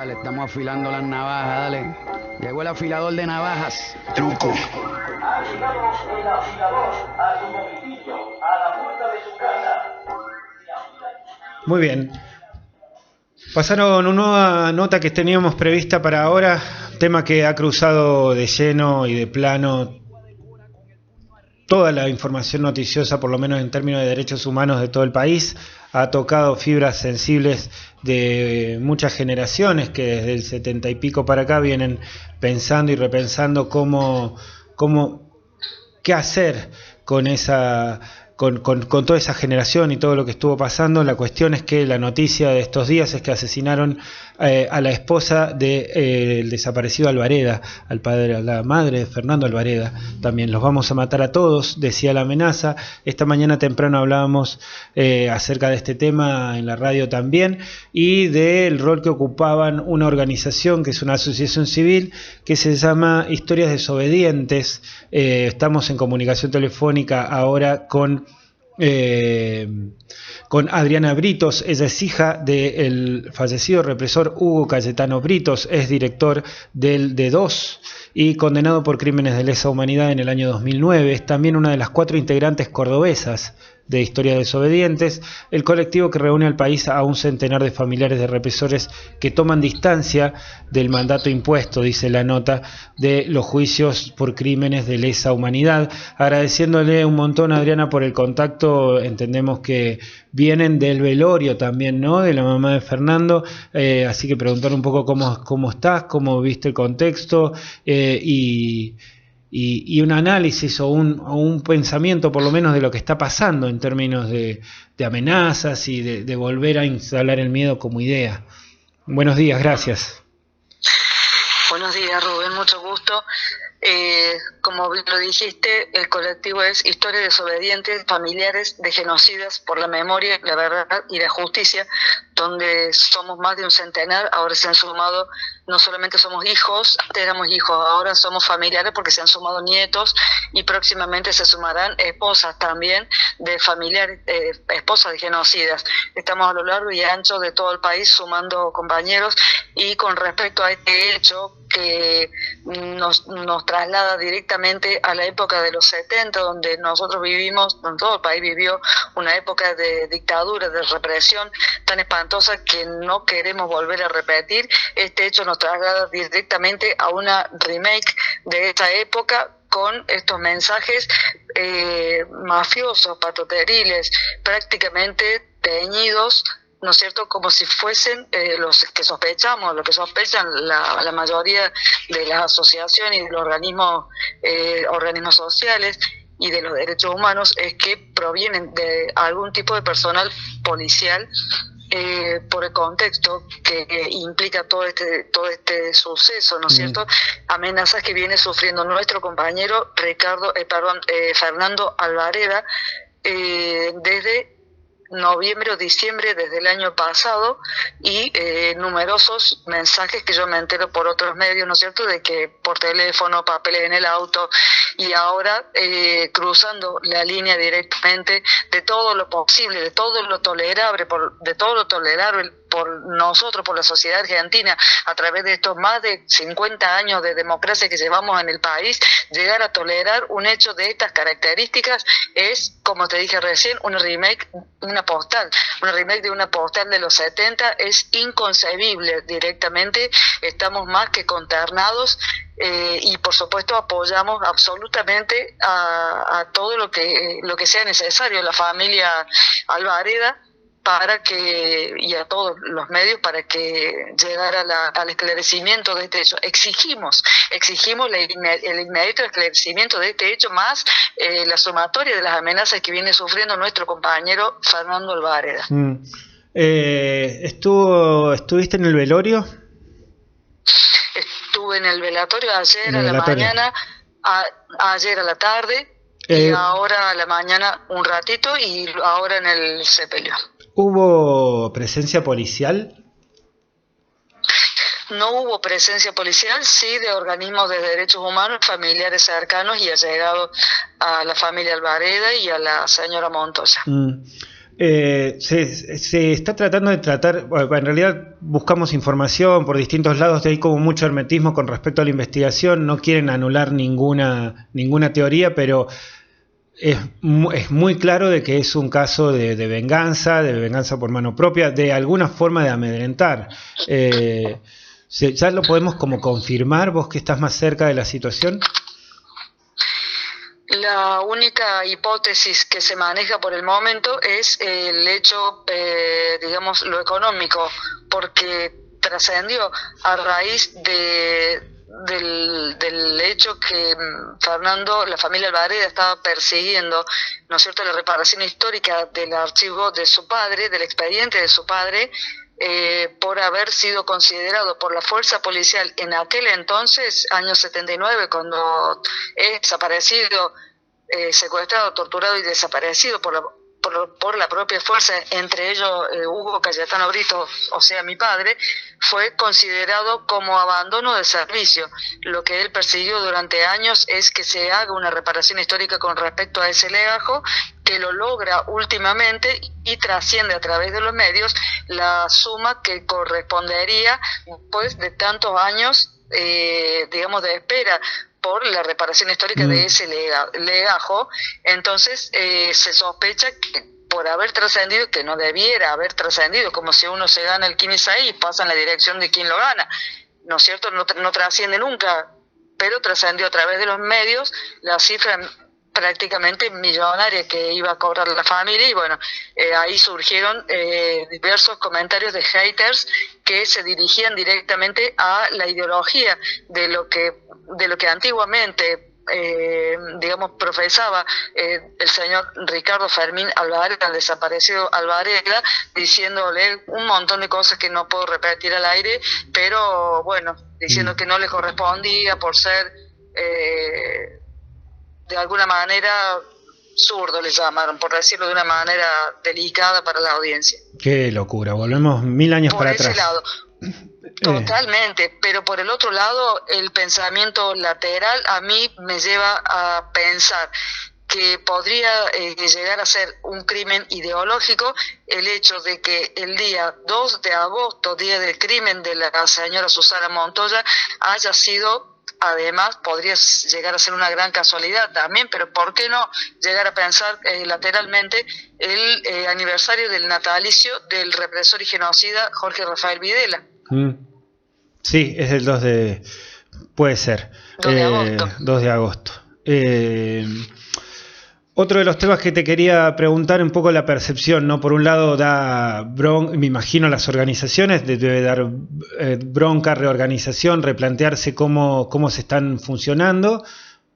Dale, estamos afilando las navajas, dale. Llegó el afilador de navajas. Truco. Ha llegado el afilador a su domicilio, a la puerta de su casa. Muy bien. Pasaron una nota que teníamos prevista para ahora, tema que ha cruzado de lleno y de plano toda la información noticiosa, por lo menos en términos de derechos humanos de todo el país. Ha tocado fibras sensibles de muchas generaciones que desde el 70 y pico para acá vienen pensando y repensando qué hacer con toda esa generación y todo lo que estuvo pasando. La cuestión es que la noticia de estos días es que asesinaron a la esposa del desaparecido Alvareda, al padre, a la madre de Fernando Alvareda. También los vamos a matar a todos, decía la amenaza. Esta mañana temprano hablábamos acerca de este tema en la radio también, y del rol que ocupaban una organización que es una asociación civil que se llama Historias Desobedientes. Estamos en comunicación telefónica ahora con Adriana Britos. Ella es hija del fallecido represor Hugo Cayetano Britos, es director del D2 y condenado por crímenes de lesa humanidad en el año 2009. Es también una de las 4 integrantes cordobesas de Historias Desobedientes, el colectivo que reúne al país a un centenar de familiares de represores que toman distancia del mandato impuesto, dice la nota, de los juicios por crímenes de lesa humanidad. Agradeciéndole un montón a Adriana por el contacto. Entendemos que vienen del velorio también, ¿no?, de la mamá de Fernando, así que preguntar un poco cómo estás, cómo viste el contexto, y un análisis o un pensamiento por lo menos de lo que está pasando en términos de amenazas y de volver a instalar el miedo como idea. Buenos días, gracias. Buenos días, Rubén, mucho gusto. Como lo dijiste, el colectivo es Historias Desobedientes, Familiares de Genocidas por la Memoria, la Verdad y la Justicia, donde somos más de un centenar. Ahora se han sumado, no solamente somos hijos, antes éramos hijos, ahora somos familiares porque se han sumado nietos y próximamente se sumarán esposas también de familiares, esposas de genocidas. Estamos a lo largo y ancho de todo el país sumando compañeros, y con respecto a este hecho que nos traslada directamente a la época de los 70, donde nosotros vivimos, donde todo el país vivió una época de dictadura, de represión tan espantosa que no queremos volver a repetir. Este hecho nos traslada directamente a una remake de esta época, con estos mensajes mafiosos, patoteriles, prácticamente teñidos, ¿no es cierto?, como si fuesen los que sospechamos, lo que sospechan la mayoría de las asociaciones y de los organismos sociales y de los derechos humanos, es que provienen de algún tipo de personal policial, por el contexto que implica todo este suceso, ¿no es cierto? Amenazas que viene sufriendo nuestro compañero Fernando Alvareda desde noviembre o diciembre desde el año pasado, y numerosos mensajes que yo me entero por otros medios, ¿no es cierto?, de que por teléfono, papeles en el auto, y ahora cruzando la línea directamente de todo lo posible, de todo lo tolerable, por nosotros, por la sociedad argentina, a través de estos más de 50 años de democracia que llevamos en el país. Llegar a tolerar un hecho de estas características es, como te dije recién, una remake de una postal de los 70, es inconcebible directamente. Estamos más que consternados, y por supuesto apoyamos absolutamente a todo lo que sea necesario, la familia Alvareda, y a todos los medios, para que llegara al esclarecimiento de este hecho. Exigimos el inmediato esclarecimiento de este hecho, más la sumatoria de las amenazas que viene sufriendo nuestro compañero Fernando Alvareda. ¿Estuviste en el velorio? Estuve en el velatorio ayer a la mañana, ayer a la tarde, y ahora a la mañana un ratito, y ahora en el sepelio. ¿Hubo presencia policial? No hubo presencia policial, sí de organismos de derechos humanos, familiares cercanos y allegados a la familia Alvareda y a la señora Montoya. Se está tratando de tratar, bueno, en realidad buscamos información por distintos lados, hay como mucho hermetismo con respecto a la investigación, no quieren anular ninguna teoría, pero es muy claro de que es un caso de venganza por mano propia, de alguna forma de amedrentar. ¿Ya lo podemos como confirmar, vos que estás más cerca de la situación? La única hipótesis que se maneja por el momento es el hecho, digamos, lo económico, porque trascendió a raíz del hecho que Fernando, la familia Alvareda, estaba persiguiendo, ¿no es cierto?, la reparación histórica del archivo de su padre, del expediente de su padre, por haber sido considerado por la fuerza policial en aquel entonces, año 79, cuando es desaparecido, secuestrado, torturado y desaparecido por la propia fuerza, entre ellos Hugo Cayetano Brito, o sea, mi padre, fue considerado como abandono de servicio. Lo que él persiguió durante años es que se haga una reparación histórica con respecto a ese legajo, que lo logra últimamente y trasciende a través de los medios la suma que correspondería después de tantos años, digamos, de espera por la reparación histórica de ese legajo. Entonces se sospecha que por haber trascendido, que no debiera haber trascendido, como si uno se gana el 15 y pasa en la dirección de quien lo gana, ¿no es cierto? No trasciende nunca, pero trascendió a través de los medios la cifra prácticamente millonaria que iba a cobrar la familia, y bueno, ahí surgieron diversos comentarios de haters que se dirigían directamente a la ideología de lo que antiguamente digamos, profesaba el señor Ricardo Fermín Alvareda, el desaparecido Alvareda, diciéndole un montón de cosas que no puedo repetir al aire, pero bueno, diciendo que no le correspondía por ser de alguna manera zurdo, le llamaron, por decirlo de una manera delicada para la audiencia. Qué locura, volvemos 1000 años para atrás. Por ese lado, totalmente, pero por el otro lado, el pensamiento lateral a mí me lleva a pensar que podría llegar a ser un crimen ideológico el hecho de que el día 2 de agosto, día del crimen de la señora Susana Montoya, haya sido, además, podría llegar a ser una gran casualidad también, pero ¿por qué no llegar a pensar lateralmente el aniversario del natalicio del represor y genocida Jorge Rafael Videla? Sí, es el 2 de... puede ser. 2 de agosto. 2 de agosto. Otro de los temas que te quería preguntar, un poco la percepción, ¿no? Por un lado da bronca, me imagino las organizaciones, debe dar bronca, reorganización, replantearse cómo se están funcionando,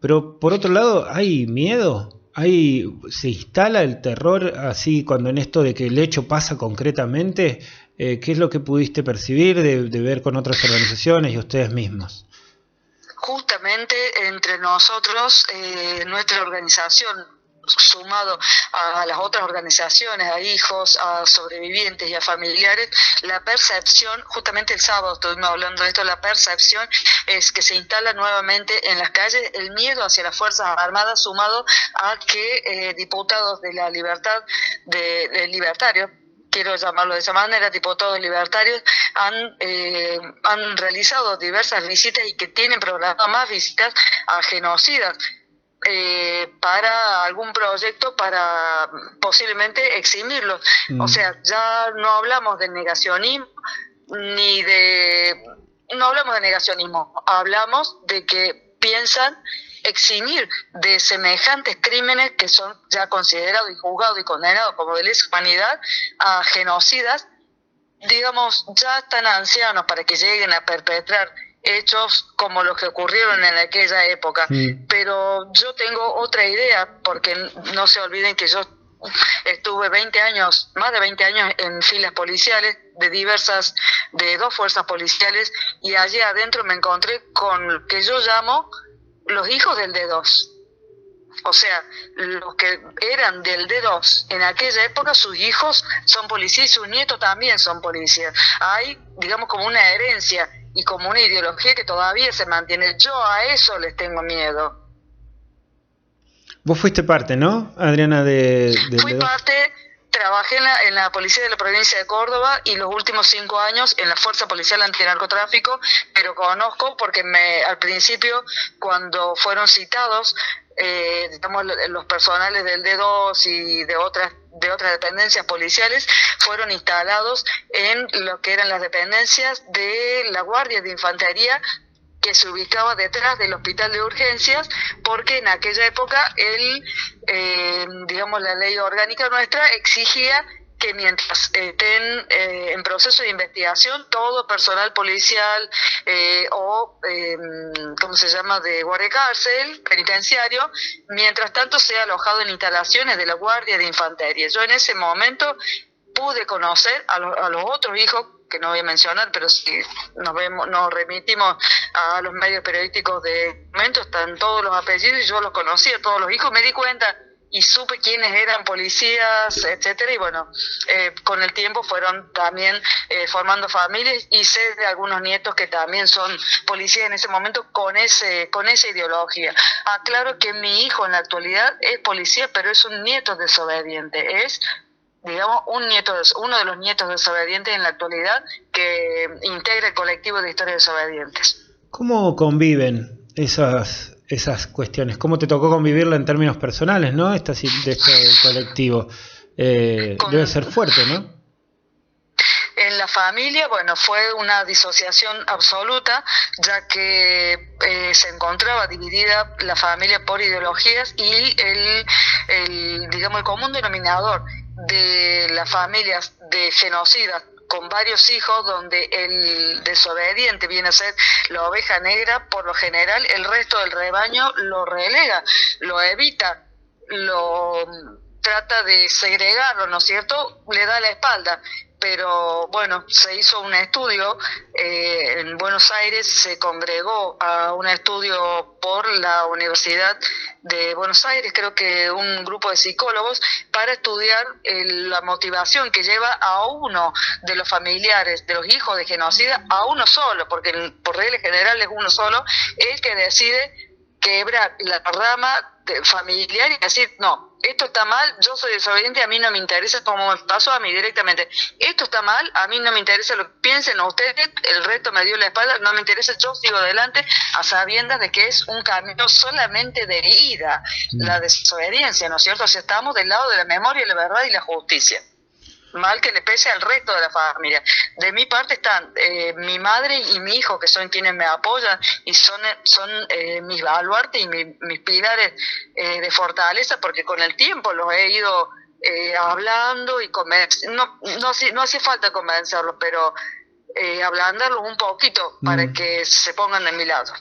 pero por otro lado hay miedo, se instala el terror así cuando en esto de que el hecho pasa concretamente. ¿Qué es lo que pudiste percibir de ver con otras organizaciones y ustedes mismos? Justamente entre nosotros, nuestra organización, sumado a las otras organizaciones, a hijos, a sobrevivientes y a familiares, la percepción, justamente el sábado estuvimos hablando de esto, la percepción es que se instala nuevamente en las calles el miedo hacia las Fuerzas Armadas, sumado a que diputados de la libertad, de libertarios, quiero llamarlo de esa manera, diputados libertarios, han realizado diversas visitas y que tienen programadas más visitas a genocidas, para algún proyecto para posiblemente eximirlos. O sea, ya no hablamos de negacionismo, hablamos de que piensan eximir de semejantes crímenes que son ya considerados y juzgados y condenados como de lesa humanidad a genocidas, digamos, ya están ancianos para que lleguen a perpetrar hechos como los que ocurrieron en aquella época. Pero yo tengo otra idea, porque no se olviden que yo estuve más de 20 años en filas policiales de 2 fuerzas policiales, y allí adentro me encontré con lo que yo llamo los hijos del D2. O sea, los que eran del D2 en aquella época, sus hijos son policías y sus nietos también son policías. Hay, digamos, como una herencia y como una ideología que todavía se mantiene. Yo a eso les tengo miedo. Vos fuiste parte, ¿no, Adriana, Fui parte, trabajé en la policía de la provincia de Córdoba y los últimos 5 años en la Fuerza Policial Antinarcotráfico, pero conozco porque al principio, cuando fueron citados, digamos, los personales del D2 y de otras dependencias policiales, fueron instalados en lo que eran las dependencias de la Guardia de Infantería, que se ubicaba detrás del hospital de urgencias, porque en aquella época digamos, la ley orgánica nuestra exigía que mientras estén en proceso de investigación, todo personal policial ¿cómo se llama?, de guardia cárcel, penitenciario, mientras tanto sea alojado en instalaciones de la Guardia de Infantería. Yo en ese momento pude conocer a los otros hijos, que no voy a mencionar, pero si nos remitimos a los medios periodísticos de momento, están todos los apellidos y yo los conocí a todos los hijos, me di cuenta y supe quiénes eran policías, etcétera, y bueno, con el tiempo fueron también formando familias, y sé de algunos nietos que también son policías en ese momento con esa ideología. Aclaro que mi hijo en la actualidad es policía, pero es un nieto desobediente, es, digamos, uno de los nietos desobedientes en la actualidad que integra el colectivo de historias desobedientes. ¿Cómo conviven esas cuestiones? ¿Cómo te tocó convivirla en términos personales, no? De este colectivo. Debe ser fuerte, ¿no? En la familia, bueno, fue una disociación absoluta, ya que se encontraba dividida la familia por ideologías, y digamos, el común denominador de las familias de genocidas con varios hijos, donde el desobediente viene a ser la oveja negra, por lo general el resto del rebaño lo relega, lo evita, lo trata de segregarlo, ¿no es cierto?, le da la espalda. Pero bueno, se hizo un estudio en Buenos Aires, se congregó a un estudio por la Universidad de Buenos Aires, creo que un grupo de psicólogos, para estudiar la motivación que lleva a uno de los familiares de los hijos de genocida, a uno solo, porque por regla general es uno solo, el que decide quebrar la rama familiar y decir, no, esto está mal, yo soy desobediente, a mí no me interesa, como me pasó a mí directamente, esto está mal, a mí no me interesa lo que piensen ustedes, el resto me dio la espalda, no me interesa, yo sigo adelante, a sabiendas de que es un camino solamente de ida, la desobediencia, ¿no es cierto? O sea, estamos del lado de la memoria, la verdad y la justicia. Mal que le pese al resto de la familia. De mi parte están mi madre y mi hijo, que son quienes me apoyan y son mis baluartes y mis pilares de fortaleza, porque con el tiempo los he ido hablando y no hace falta convencerlos, pero ablandarlos un poquito para que se pongan de mi lado.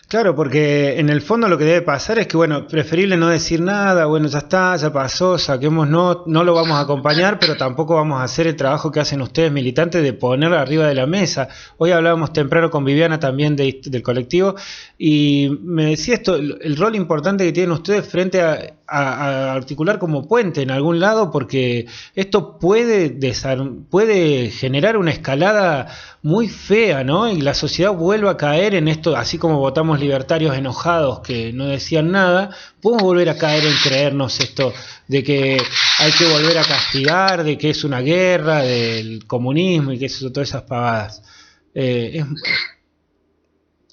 Claro, porque en el fondo lo que debe pasar es que, bueno, preferible no decir nada, bueno, ya está, ya pasó, saquemos, no lo vamos a acompañar, pero tampoco vamos a hacer el trabajo que hacen ustedes militantes de poner arriba de la mesa. Hoy hablábamos temprano con Viviana también del colectivo, y me decía esto, el rol importante que tienen ustedes frente a articular como puente en algún lado, porque esto puede generar una escalada muy fea, ¿no? Y la sociedad vuelve a caer en esto, así como votamos libertarios enojados que no decían nada, podemos volver a caer en creernos esto de que hay que volver a castigar, de que es una guerra del comunismo y que eso, todas esas pavadas.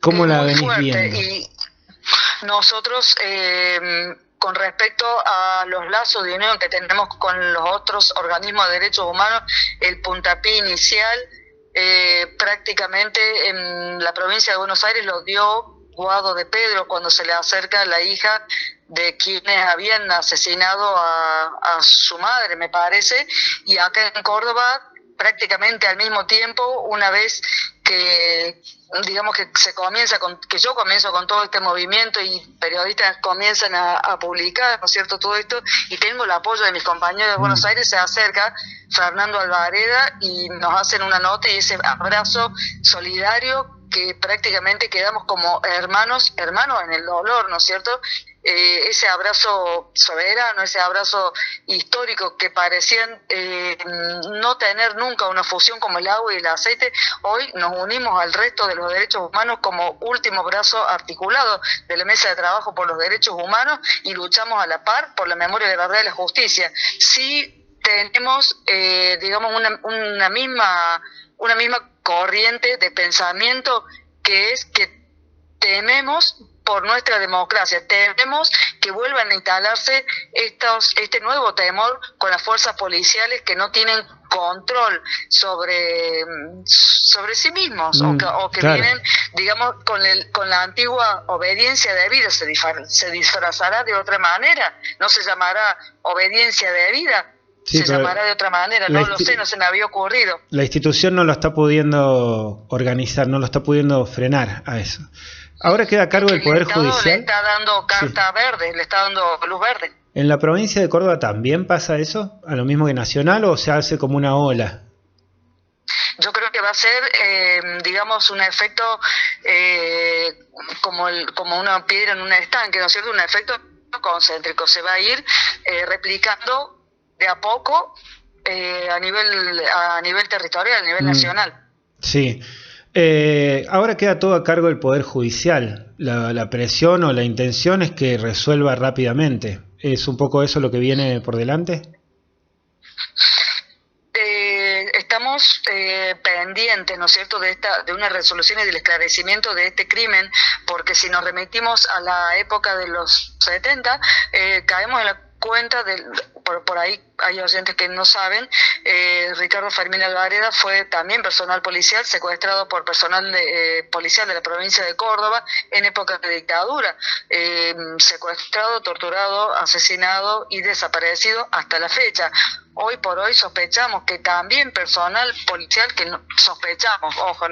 ¿Cómo la venís viendo? Y nosotros, con respecto a los lazos de unión que tenemos con los otros organismos de derechos humanos, el puntapié inicial prácticamente en la provincia de Buenos Aires lo dio Guado de Pedro cuando se le acerca la hija de quienes habían asesinado a su madre, me parece, y acá en Córdoba prácticamente al mismo tiempo, una vez que digamos que que yo comienzo con todo este movimiento y periodistas comienzan a publicar, ¿no es cierto?, todo esto, y tengo el apoyo de mis compañeros de Buenos Aires, se acerca Fernando Alvareda y nos hacen una nota y ese abrazo solidario que prácticamente quedamos como hermanos en el dolor, ¿no es cierto? Ese abrazo soberano, ese abrazo histórico que parecían no tener nunca una fusión como el agua y el aceite, hoy nos unimos al resto de los derechos humanos como último brazo articulado de la Mesa de Trabajo por los Derechos Humanos y luchamos a la par por la memoria, la verdad y la justicia. Sí, tenemos, digamos, una misma corriente de pensamiento, que es que tememos por nuestra democracia, tememos que vuelvan a instalarse este nuevo temor con las fuerzas policiales que no tienen control sobre sí mismos, o que claro. vienen, digamos, con la antigua obediencia debida. Se disfrazará de otra manera, no se llamará obediencia debida, Sí, se llamará de otra manera, no lo sé, no se me había ocurrido. La institución no lo está pudiendo organizar, no lo está pudiendo frenar a eso. Ahora queda a cargo del Poder Judicial. Le está dando carta verde, le está dando luz verde. ¿En la provincia de Córdoba también pasa eso? ¿A lo mismo que Nacional, o se hace como una ola? Yo creo que va a ser, digamos, un efecto como una piedra en un estanque, ¿no es cierto? Un efecto concéntrico. Se va a ir replicando de a poco a nivel territorial, a nivel nacional. Sí. Ahora queda todo a cargo del Poder Judicial. La presión o la intención es que resuelva rápidamente. ¿Es un poco eso lo que viene por delante? Estamos pendientes, ¿no es cierto?, de una resolución y del esclarecimiento de este crimen, porque si nos remitimos a la época de los 70, caemos en la cuenta por ahí hay oyentes que no saben, Ricardo Fermín Alvareda fue también personal policial, secuestrado por personal policial de la provincia de Córdoba en época de dictadura, secuestrado, torturado, asesinado y desaparecido hasta la fecha. Hoy por hoy sospechamos que también personal policial, que sospechamos, ojo,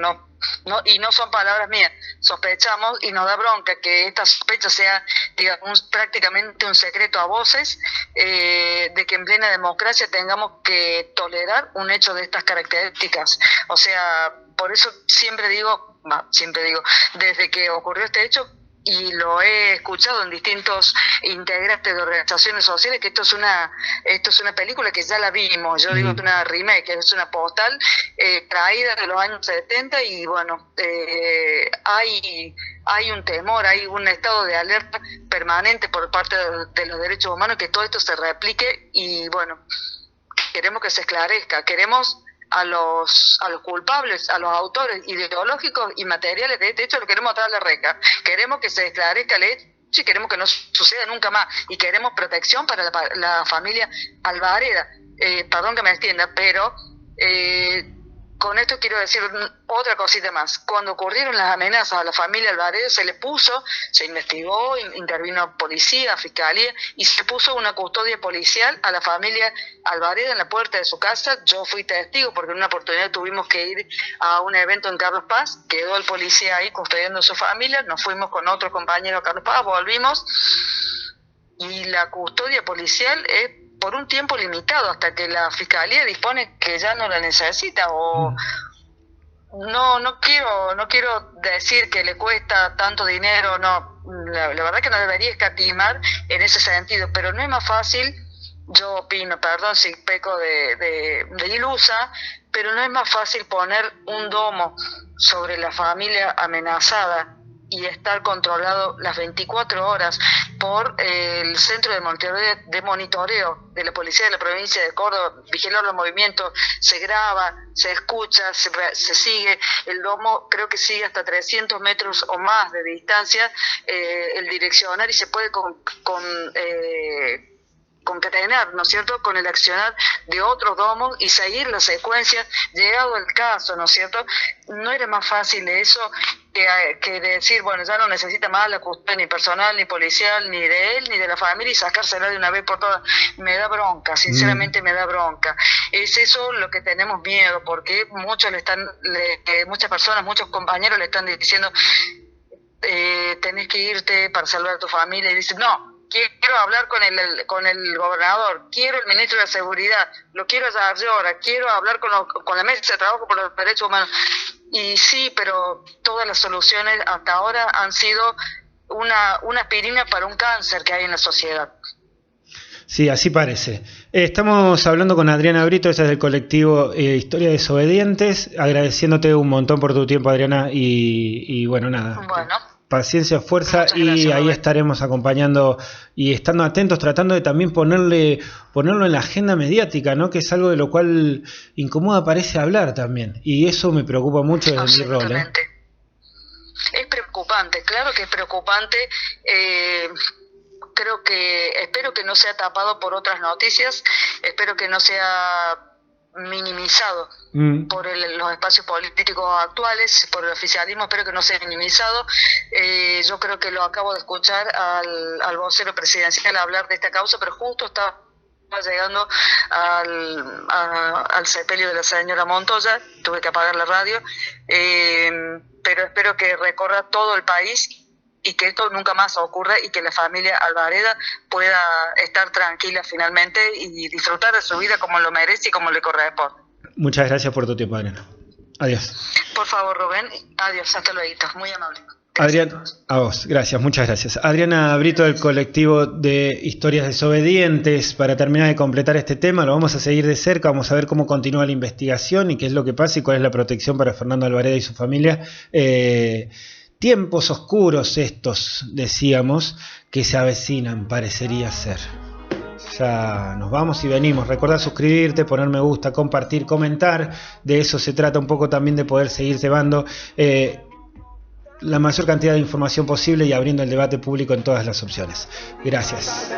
y no son palabras mías, sospechamos, y nos da bronca que esta sospecha sea, digamos, prácticamente un secreto a voces, de que en plena democracia tengamos que tolerar un hecho de estas características. O sea, por eso siempre digo, desde que ocurrió este hecho, y lo he escuchado en distintos integrantes de organizaciones sociales, que esto es una película que ya la vimos. Yo digo que es una remake, es una postal traída de los años 70, y bueno, hay un temor, hay un estado de alerta permanente por parte de los derechos humanos, que todo esto se replique, y bueno, queremos que se esclarezca, queremos a los culpables, a los autores ideológicos y materiales de este hecho, lo queremos atrás de la reja. Queremos que se esclarezca el hecho y queremos que no suceda nunca más, y queremos protección para la familia Alvareda. Perdón que me extienda, pero con esto quiero decir otra cosita más. Cuando ocurrieron las amenazas a la familia Alvareda, se investigó, intervino policía, fiscalía, y se puso una custodia policial a la familia Alvareda en la puerta de su casa. Yo fui testigo, porque en una oportunidad tuvimos que ir a un evento en Carlos Paz, quedó el policía ahí custodiando a su familia, nos fuimos con otro compañero a Carlos Paz, volvimos, y la custodia policial es por un tiempo limitado, hasta que la fiscalía dispone que ya no la necesita, o no quiero decir que le cuesta tanto dinero, no, la verdad que no debería escatimar en ese sentido, pero no es más fácil, yo opino, perdón si peco de ilusa, pero no es más fácil poner un domo sobre la familia amenazada y estar controlado las 24 horas por el Centro de Monitoreo de la Policía de la Provincia de Córdoba, vigilar los movimientos, se graba, se escucha, se sigue, el domo creo que sigue hasta 300 metros o más de distancia, el direccionar, y se puede concatenar, ¿no es cierto?, con el accionar de otros domos y seguir la secuencia, llegado el caso, ¿no es cierto? No era más fácil eso que decir, bueno, ya no necesita más la custodia ni personal, ni policial, ni de él, ni de la familia, y sacársela de una vez por todas. Me da bronca, sinceramente me da bronca. Es eso lo que tenemos miedo, porque muchas personas, muchos compañeros le están diciendo, tenés que irte para salvar a tu familia, y dicen, no, quiero hablar con el gobernador, quiero el ministro de Seguridad, lo quiero allá ahora, quiero hablar con la mesa de trabajo por los derechos humanos. Y sí, pero todas las soluciones hasta ahora han sido una aspirina para un cáncer que hay en la sociedad. Sí, así parece. Estamos hablando con Adriana Brito, ella es del colectivo Historia Desobedientes, agradeciéndote un montón por tu tiempo, Adriana, y bueno, nada. Bueno. Paciencia, fuerza. Muchas Y gracias, ahí Rubén. estaremos acompañando y estando atentos, tratando de también ponerlo en la agenda mediática, ¿no? Que es algo de lo cual Incomoda parece hablar también, y eso me preocupa mucho desde mi rol, ¿eh? Absolutamente. Es preocupante, claro que es preocupante. Espero que no sea tapado por otras noticias, espero que no sea minimizado por los espacios políticos actuales, por el oficialismo, espero que no sea minimizado. Yo creo que lo acabo de escuchar al vocero presidencial hablar de esta causa, pero justo estaba llegando al sepelio de la señora Montoya, tuve que apagar la radio, pero espero que recorra todo el país y que esto nunca más ocurra y que la familia Albareda pueda estar tranquila finalmente y disfrutar de su vida como lo merece y como le corresponde. Muchas gracias por tu tiempo, Adriana. Adiós. Por favor, Rubén, adiós, hasta luego, muy amable. Adrián, a vos, gracias, muchas gracias. Adriana Brito, del colectivo de Historias Desobedientes. Para terminar de completar este tema, lo vamos a seguir de cerca, vamos a ver cómo continúa la investigación y qué es lo que pasa y cuál es la protección para Fernando Albareda y su familia. Tiempos oscuros estos, decíamos, que se avecinan, parecería ser. Ya nos vamos y venimos. Recuerda suscribirte, poner me gusta, compartir, comentar. De eso se trata un poco también, de poder seguir llevando la mayor cantidad de información posible y abriendo el debate público en todas las opciones. Gracias.